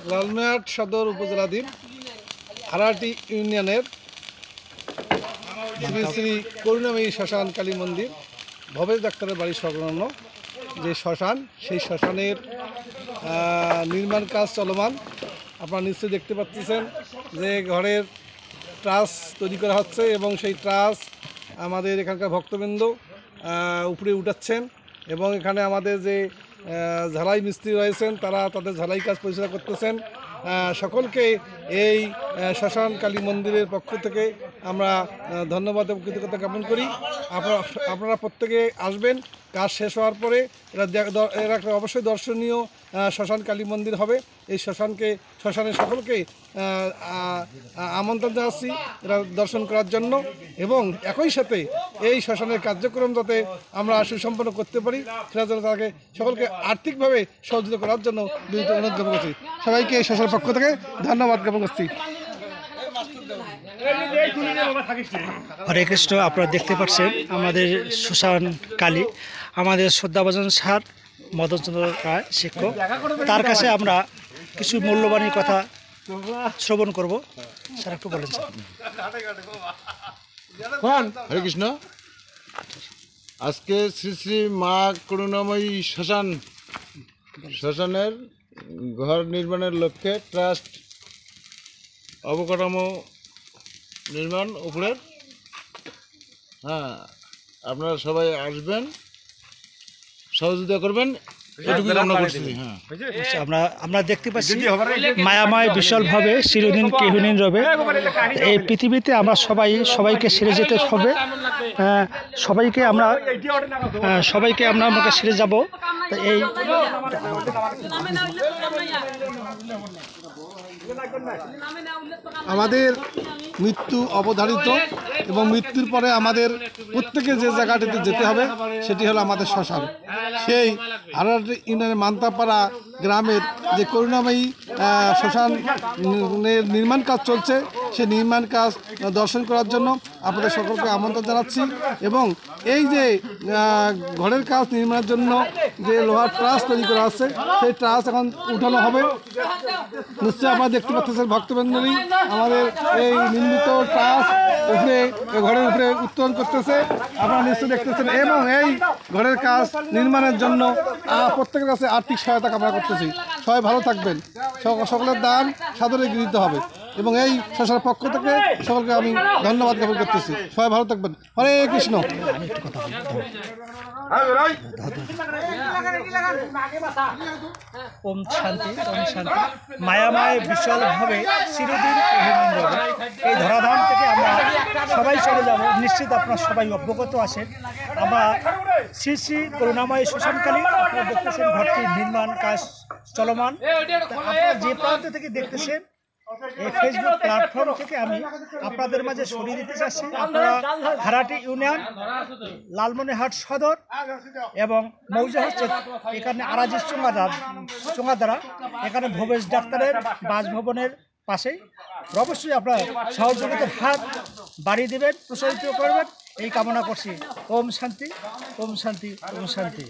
লালমিয়াট সদর উপজেলাধীন হারাটি ইউনিয়নের শ্রী শ্রী করুণাময়ী শ্মশান কালী মন্দির ভবেশ ডাক্তারের বাড়ির সংলগ্ন যে শ্মশান, সেই শ্মশানের নির্মাণ কাজ চলমান। আপনারা নিশ্চয়ই দেখতে পাচ্ছেন যে ঘরের ট্রাস তৈরি করা হচ্ছে এবং সেই ট্রাস আমাদের এখানকার ভক্তবৃন্দ উপরে উঠাচ্ছেন এবং এখানে আমাদের যে ঝালাই মিস্ত্রি রয়েছেন তারা তাদের ঝালাই কাজ পরিচালনা করতেছেন। সকলকে এই শ্মশান কালী মন্দিরের পক্ষ থেকে আমরা ধন্যবাদ এবং কৃতজ্ঞতা জ্ঞাপন করি। আপনারা প্রত্যেকে আসবেন। কাজ শেষ হওয়ার পরে এরা একটা অবশ্যই দর্শনীয় শ্মশান কালী মন্দির হবে। এই শ্মশানে সকলকে আমন্ত্রণ জানাচ্ছি এরা দর্শন করার জন্য এবং একই সাথে এই শ্মশানের কার্যক্রম যাতে আমরা সুসম্পন্ন করতে পারি সেটার জন্য তাকে সকলকে আর্থিকভাবে সহযোগিতা করার জন্য বিনীত অনুরোধ জ্ঞাপন করছি। সবাইকে এই শ্মশানের পক্ষ থেকে ধন্যবাদ জ্ঞাপন করছি। হরে কৃষ্ণ। আপনারা দেখতে পাচ্ছেন আমাদের শ্মশান কালী, আমাদের শ্রদ্ধাভাজন স্যার মদনচন্দ্র রায় শিক্ষক, তার কাছে আমরা কিছু মূল্যবাণী কথা শ্রবণ করব। স্যার একটু বলেন। হরে কৃষ্ণ। আজকে শ্রী শ্রী মা করুণাময়ী শ্মশানের ঘর নির্মাণের লক্ষ্যে ট্রাস্ট অবকাঠামো নির্মাণ উপরের আপনারা সবাই আসবেন, সহযোগিতা করবেন, এটুকুই আমরা করছি। আমরা দেখতে পাচ্ছি মায়াময় বিশালভাবে চিরদিন কেহুদিন রবে। এই পৃথিবীতে আমরা সবাইকে সেরে যেতে হবে। সবাইকে আমরা সেরে যাব। এই আমাদের মৃত্যু অবধারিত এবং মৃত্যুর পরে আমাদের প্রত্যেকে যে জায়গাটিতে যেতে হবে সেটি হলো আমাদের শ্মশান। সেই হারাটি ইউনিয়নের মান্তাপাড়া গ্রামের যে করুণাময়ী শ্মশানের নির্মাণ কাজ চলছে, সেই নির্মাণ কাজ দর্শন করার জন্য আপনাদের সকলকে আমন্ত্রণ জানাচ্ছি। এবং এই যে ঘরের কাজ নির্মাণের জন্য যে লোহার ট্রাস তৈরি করা হচ্ছে সেই ট্রাস এখন উঠানো হবে। নিশ্চয়ই আপনারা দেখতে পাচ্ছেন ভক্তবৃন্দী আমাদের এই নির্মিত ট্রাস উপরে ঘরের উপরে উত্তোলন করতেছে, আপনারা নিশ্চয়ই দেখতেছেন। এবং এই ঘরের কাজ নির্মাণের জন্য প্রত্যেকের কাছে আর্থিক সহায়তা কামনা করতেছি। সবাই ভালো থাকবেন, সকলের দান সাদরে গৃহীত হবে এবং এই শ্মশানের পক্ষ থেকে সকলকে আমি ধন্যবাদ জ্ঞাপন করতেছি। সবাই ভালো থাকবেন। হরে কৃষ্ণ। ওম শান্তি, ওম শান্তি। মায়াময় বিশালভাবে চিরদিন কেহুদিন রবে। এই ধরাধাম থেকে আমরা সবাই চলে যাব। নিশ্চিত আপনারা সবাই অবগত আছেন। আমরা শ্রী শ্রী করুণাময়ী শ্মশানকালী, আপনারা দেখতেছেন ঘরটির নির্মাণ কাজ চলমান। আপনারা যে প্রান্ত থেকে দেখতেছেন এই ফেসবুক প্ল্যাটফর্ম থেকে আমি আপনাদের মাঝে ছড়িয়ে দিতে চাচ্ছি। আপনারা হারাটি ইউনিয়ন, লালমনিরহাট সদর এবং মৌজা হচ্ছে এখানে আরাজির চোঙাদারা, এখানে ভবেশ ডাক্তারের বাসভবনের পাশেই। অবশ্যই আপনারা সহযোগিতার হাত বাড়িয়ে দেবেন, প্রসারিত করবেন, এই কামনা করছি। ওম শান্তি, ওম শান্তি, ওম শান্তি।